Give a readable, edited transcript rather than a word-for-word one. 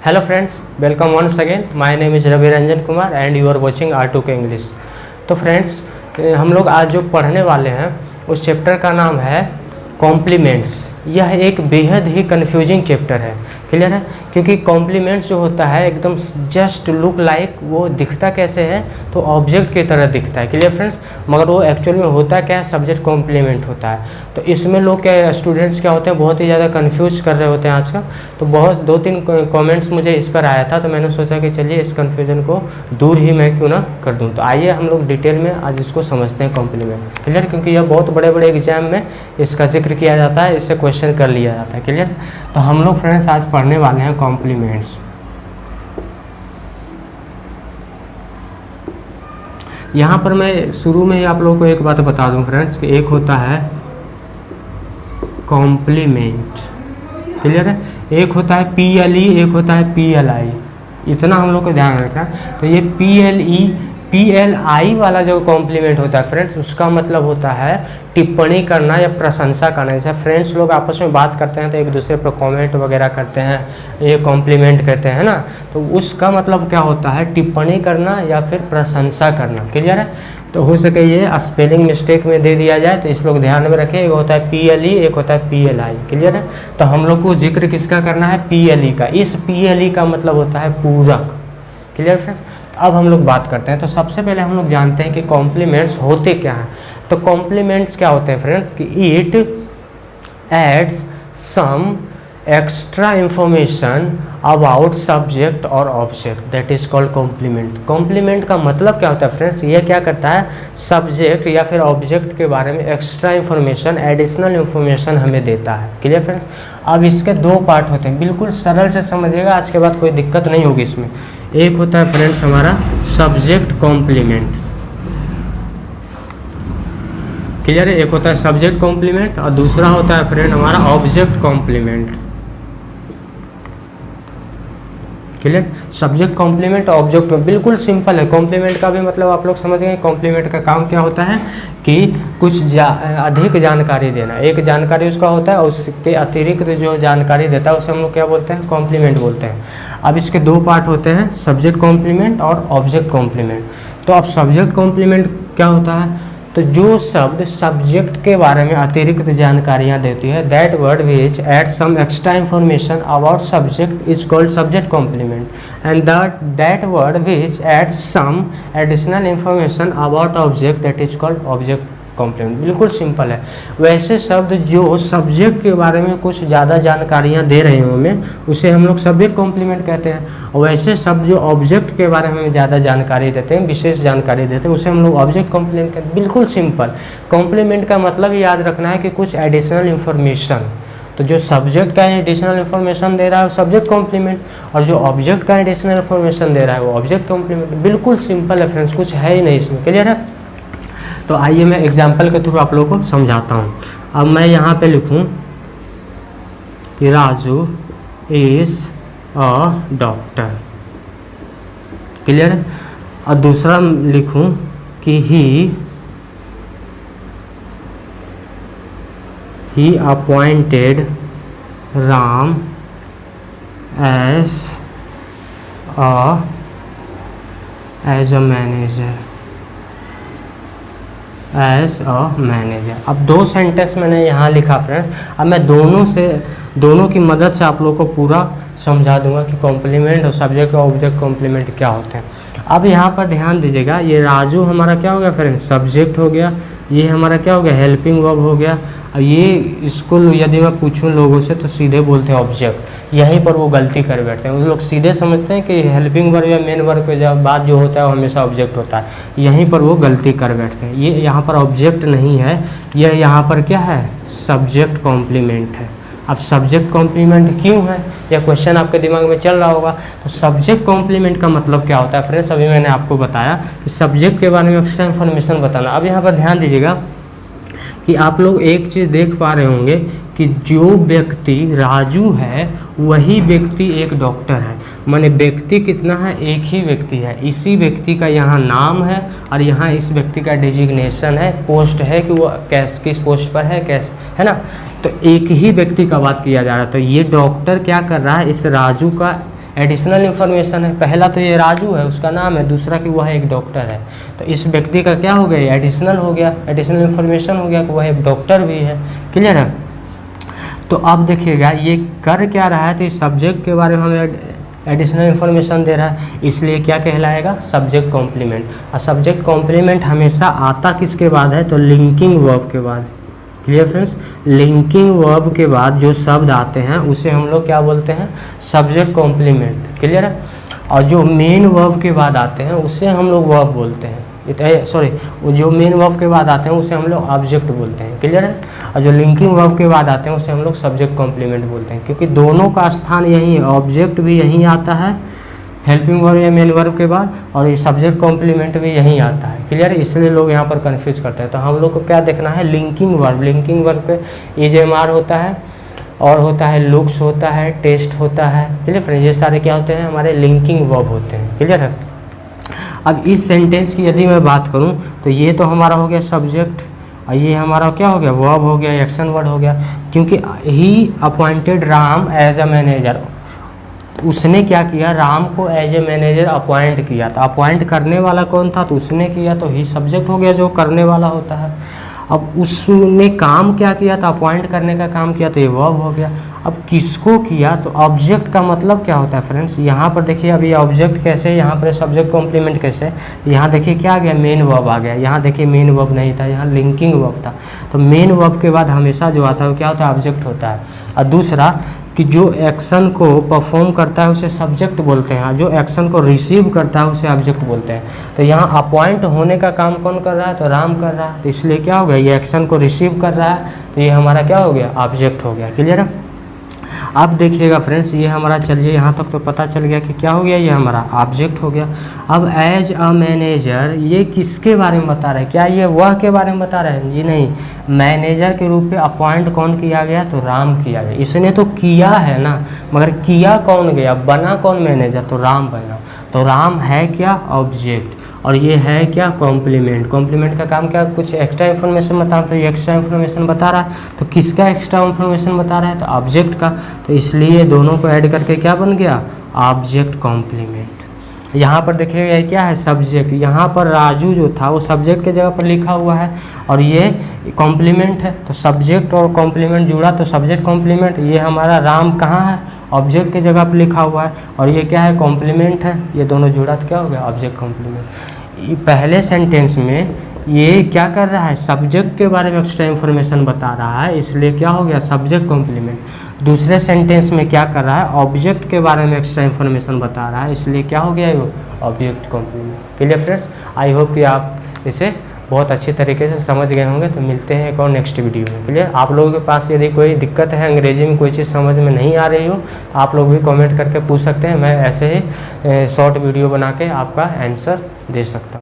Hello friends, welcome once again. My name is Ravi Ranjan Kumar and you are watching R2K English. तो friends हम लोग आज जो पढ़ने वाले हैं उस चैप्टर का नाम है कॉम्प्लीमेंट्स। यह एक बेहद ही कन्फ्यूजिंग चैप्टर है, क्लियर है, क्योंकि कॉम्प्लीमेंट्स जो होता है एकदम जस्ट लुक लाइक वो दिखता कैसे है तो ऑब्जेक्ट की तरह दिखता है, क्लियर फ्रेंड्स, मगर वो एक्चुअल में होता क्या है, सब्जेक्ट कॉम्प्लीमेंट होता है। तो इसमें लोग क्या स्टूडेंट्स क्या होते हैं बहुत ही ज़्यादा कन्फ्यूज कर रहे होते हैं आज का। तो बहुत 2-3 कमेंट्स मुझे इस पर आया था, तो मैंने सोचा कि चलिए इस कन्फ्यूजन को दूर ही मैं क्यों ना कर दूँ। तो आइए हम लोग डिटेल में आज इसको समझते हैं कॉम्प्लीमेंट, क्लियर, क्योंकि यह बहुत बड़े बड़े एग्जाम में इसका जिक्र किया जाता है, इससे क्वेश्चन कर लिया जाता है, क्लियर। तो हम लोग फ्रेंड्स आज पढ़ने वाले हैं कॉम्प्लीमेंट्स। यहाँ पर मैं शुरू में ही आप लोगों को एक बात बता दूं फ्रेंड्स कि एक होता है कॉम्प्लीमेंट, क्लियर है, एक होता है PLE, एक होता है PLI, इतना हम लोग को ध्यान रखना। तो ये PLI वाला जो कॉम्प्लीमेंट होता है फ्रेंड्स, उसका मतलब होता है टिप्पणी करना या प्रशंसा करना। जैसे फ्रेंड्स लोग आपस में बात करते हैं तो एक दूसरे पर कमेंट वगैरह करते हैं, ये कॉम्प्लीमेंट कहते हैं ना, तो उसका मतलब क्या होता है, टिप्पणी करना या फिर प्रशंसा करना, क्लियर है। तो हो सके ये स्पेलिंग मिस्टेक में दे दिया जाए, तो इस लोग ध्यान में रखें, एक होता है PLE, एक होता है PLI, क्लियर है। तो हम लोग को जिक्र किसका करना है, PLE का। इस PLE का मतलब होता है पूरक, क्लियर फ्रेंड्स। अब हम लोग बात करते हैं। तो सबसे पहले हम लोग जानते हैं कि कॉम्प्लीमेंट्स होते क्या हैं। तो कॉम्प्लीमेंट्स क्या होते हैं फ्रेंड्स कि it adds some extra information about subject और object, that is called complement. Complement का मतलब क्या होता है फ्रेंड्स, ये क्या करता है, सब्जेक्ट या फिर ऑब्जेक्ट के बारे में एक्स्ट्रा इंफॉर्मेशन, एडिशनल इंफॉर्मेशन हमें देता है, क्लियर फ्रेंड्स। अब इसके 2 पार्ट होते हैं, बिल्कुल सरल से समझिएगा, आज के बाद कोई दिक्कत नहीं होगी इसमें। एक होता है फ्रेंड्स हमारा सब्जेक्ट कॉम्प्लीमेंट, क्लियर है, एक होता है सब्जेक्ट कॉम्प्लीमेंट और दूसरा होता है फ्रेंड हमारा object complement, clear. Subject complement object बिल्कुल सिंपल है। कॉम्प्लीमेंट का भी मतलब आप लोग समझ गए। कॉम्प्लीमेंट का काम क्या होता है कि कुछ अधिक जानकारी देना, एक जानकारी उसका होता है और उसके अतिरिक्त जो जानकारी देता है उसे हम लोग क्या बोलते हैं, कॉम्प्लीमेंट बोलते हैं। अब इसके 2 पार्ट होते हैं, सब्जेक्ट कॉम्प्लीमेंट और ऑब्जेक्ट कॉम्प्लीमेंट। तो अब सब्जेक्ट कॉम्प्लीमेंट क्या होता है, तो जो शब्द सब्जेक्ट के बारे में अतिरिक्त जानकारियाँ देती है, that word which add some extra information about subject is called subject complement and that word which add some additional information about object that is called object complement. बिल्कुल सिंपल है। वैसे शब्द जो सब्जेक्ट के बारे में कुछ ज़्यादा जानकारियाँ दे रहे हो हमें, उसे हम लोग सब्जेक्ट कॉम्प्लीमेंट कहते हैं, और वैसे शब्द जो ऑब्जेक्ट के बारे में ज़्यादा जानकारी देते हैं, विशेष जानकारी देते हैं, उसे हम लोग ऑब्जेक्ट कॉम्प्लीमेंट कहते हैं। बिल्कुल सिंपल। कॉम्प्लीमेंट का मतलब याद रखना है कि कुछ एडिशनल इंफॉर्मेशन, तो जो सब्जेक्ट का एडिशनल इन्फॉर्मेशन दे रहा है वो सब्जेक्ट कॉम्प्लीमेंट, और जो ऑब्जेक्ट का एडिशनल इन्फॉर्मेशन दे रहा है वो ऑब्जेक्ट कॉम्प्लीमेंट। बिल्कुल सिंपल है फ्रेंड्स, कुछ है ही नहीं इसमें, क्लियर है। तो आइए मैं एग्जाम्पल के थ्रू आप लोगों को समझाता हूँ। अब मैं यहाँ पे लिखूँ कि Raju is a doctor, clear है, और दूसरा लिखूँ कि he appointed Ram as a manager, as a manager. अब 2 सेंटेंस मैंने यहाँ लिखा फ्रेंड्स। अब मैं दोनों की मदद से आप लोगों को पूरा समझा दूंगा कि कॉम्प्लीमेंट और सब्जेक्ट और ऑब्जेक्ट कॉम्प्लीमेंट क्या होते हैं। अब यहाँ पर ध्यान दीजिएगा, ये राजू हमारा क्या हो गया फ्रेंड्स, सब्जेक्ट हो गया, ये हमारा क्या हो गया, हेल्पिंग वर्ब हो गया। अब ये इसको यदि मैं पूछूं लोगों से तो सीधे बोलते हैं ऑब्जेक्ट, यहीं पर वो गलती कर बैठते हैं। उन लोग सीधे समझते हैं कि हेल्पिंग वर्ब या मेन वर्ब के बाद जो होता है वो हमेशा ऑब्जेक्ट होता है, यहीं पर वो गलती कर बैठते हैं। ये यहाँ पर ऑब्जेक्ट नहीं है, यह यहाँ पर क्या है, सब्जेक्ट कॉम्प्लीमेंट है। अब सब्जेक्ट कॉम्प्लीमेंट क्यों है, यह क्वेश्चन आपके दिमाग में चल रहा होगा। तो सब्जेक्ट कॉम्प्लीमेंट का मतलब क्या होता है फ्रेंड्स, अभी मैंने आपको बताया कि सब्जेक्ट के बारे में एक्स्ट्रा इन्फॉर्मेशन बताना। अब यहाँ पर ध्यान दीजिएगा कि आप लोग एक चीज़ देख पा रहे होंगे कि जो व्यक्ति राजू है वही व्यक्ति एक डॉक्टर है। माने व्यक्ति कितना है, एक ही व्यक्ति है, इसी व्यक्ति का यहाँ नाम है और यहाँ इस व्यक्ति का डिजिग्नेशन है, पोस्ट है कि वो किस पोस्ट पर है, कैसे है ना। तो एक ही व्यक्ति का बात किया जा रहा है। तो ये डॉक्टर क्या कर रहा है, इस राजू का एडिशनल इन्फॉर्मेशन है। पहला तो ये राजू है, उसका नाम है, दूसरा कि वह एक डॉक्टर है। तो इस व्यक्ति का क्या हो गया, एडिशनल हो गया, एडिशनल इन्फॉर्मेशन हो गया कि वह एक डॉक्टर भी है। क्लियर है। तो अब देखिएगा ये कर क्या रहा है, तो इस सब्जेक्ट के बारे में हमें एडिशनल इन्फॉर्मेशन दे रहा है, इसलिए क्या कहलाएगा, सब्जेक्ट कॉम्प्लीमेंट। और सब्जेक्ट कॉम्प्लीमेंट हमेशा आता किसके बाद है, तो लिंकिंग वर्ब के बाद। क्लियर फ्रेंड्स, लिंकिंग वर्ब के बाद जो शब्द आते हैं उसे हम लोग क्या बोलते हैं, सब्जेक्ट कॉम्प्लीमेंट। क्लियर है। और जो मेन वर्ब के बाद आते हैं उसे हम लोग वर्ब बोलते हैं, सॉरी, वो जो मेन वर्ब के बाद आते हैं उसे हम लोग ऑब्जेक्ट बोलते हैं। क्लियर है। और जो लिंकिंग वर्ब के बाद आते हैं उसे हम लोग सब्जेक्ट कॉम्प्लीमेंट बोलते हैं, क्योंकि दोनों का स्थान यही है, ऑब्जेक्ट भी यहीं आता है हेल्पिंग वर्ब या मेन वर्ब के बाद, और ये सब्जेक्ट कॉम्प्लीमेंट भी यहीं आता है। क्लियर है। इसलिए लोग यहाँ पर कन्फ्यूज करते हैं। तो हम लोग को क्या देखना है, लिंकिंग वर्ब। लिंकिंग वर्ब पे EJMR होता है, और होता है लुक्स होता है, टेस्ट होता है। क्लियर फ्रेंड्स, ये सारे क्या होते हैं, हमारे लिंकिंग वर्ब होते हैं। क्लियर है। अब इस सेंटेंस की यदि मैं बात करूं तो ये तो हमारा हो गया सब्जेक्ट, और ये हमारा क्या हो गया, वर्ब हो गया, एक्शन वर्ड हो गया। क्योंकि he appointed Ram as a manager, उसने क्या किया, राम को एज ए मैनेजर अपॉइंट किया। तो अपॉइंट करने वाला कौन था, तो उसने किया, तो ही सब्जेक्ट हो गया जो करने वाला होता है। अब उसने काम क्या किया, तो अपॉइंट करने का काम किया, तो ये वर्ब हो गया। अब किसको किया, तो ऑब्जेक्ट का मतलब क्या होता है फ्रेंड्स, यहाँ पर देखिए अभी ऑब्जेक्ट कैसे, यहाँ पर सब्जेक्ट कॉम्प्लीमेंट कैसे, यहाँ देखिए क्या आ गया, मेन वर्ब आ गया। यहाँ देखिए मेन वर्ब नहीं था, यहाँ लिंकिंग वर्ब था। तो मेन वर्ब के बाद हमेशा जो आता है वो क्या होता है, ऑब्जेक्ट होता है। और दूसरा कि जो एक्शन को परफॉर्म करता है उसे सब्जेक्ट बोलते हैं, जो एक्शन को रिसीव करता है उसे ऑब्जेक्ट बोलते हैं। तो यहाँ अपॉइंट होने का काम कौन कर रहा है, तो राम कर रहा है। तो इसलिए क्या हो गया, ये एक्शन को रिसीव कर रहा है, तो ये हमारा क्या हो गया, ऑब्जेक्ट हो गया। क्लियर है। अब देखिएगा फ्रेंड्स, ये हमारा, चलिए यहाँ तक तो पता चल गया कि क्या हो गया, ये हमारा ऑब्जेक्ट हो गया। अब एज अ मैनेजर, ये किसके बारे में बता रहा है, क्या ये वह के बारे में बता रहा है, ये नहीं, मैनेजर के रूप में अपॉइंट कौन किया गया, तो राम किया गया। इसने तो किया है ना, मगर किया कौन गया, बना कौन मैनेजर, तो राम बना। तो राम है क्या, ऑब्जेक्ट, और ये है क्या, कॉम्प्लीमेंट। कॉम्प्लीमेंट का काम क्या, कुछ एक्स्ट्रा इन्फॉर्मेशन बता, तो ये एक्स्ट्रा इन्फॉर्मेशन बता रहा है। तो किसका एक्स्ट्रा इन्फॉर्मेशन बता रहा है, तो ऑब्जेक्ट का। तो इसलिए दोनों को ऐड करके क्या बन गया, ऑब्जेक्ट कॉम्प्लीमेंट। यहाँ पर देखिएगा ये क्या है, सब्जेक्ट। यहाँ पर राजू जो था वो सब्जेक्ट के जगह पर लिखा हुआ है, और ये कॉम्प्लीमेंट है। तो सब्जेक्ट और कॉम्प्लीमेंट जुड़ा तो सब्जेक्ट कॉम्प्लीमेंट। ये हमारा राम कहाँ है, ऑब्जेक्ट के जगह पर लिखा हुआ है, और ये क्या है, कॉम्प्लीमेंट है। ये दोनों जुड़ा तो क्या हो गया, ऑब्जेक्ट कॉम्प्लीमेंट। पहले सेंटेंस में ये क्या कर रहा है, सब्जेक्ट के बारे में एक्स्ट्रा इन्फॉर्मेशन बता रहा है, इसलिए क्या हो गया, सब्जेक्ट कॉम्प्लीमेंट। दूसरे सेंटेंस में क्या कर रहा है, ऑब्जेक्ट के बारे में एक्स्ट्रा इन्फॉर्मेशन बता रहा है, इसलिए क्या हो गया, वो object complement. Clear friends, I hope कि आप इसे बहुत अच्छी तरीके से समझ गए होंगे। तो मिलते हैं एक और नेक्स्ट वीडियो में। क्लियर। आप लोगों के पास यदि कोई दिक्कत है, अंग्रेजी में कोई चीज़ समझ में नहीं आ रही हो, आप लोग भी कमेंट करके पूछ सकते हैं। मैं ऐसे ही शॉर्ट वीडियो बना के आपका आंसर दे सकता हूँ।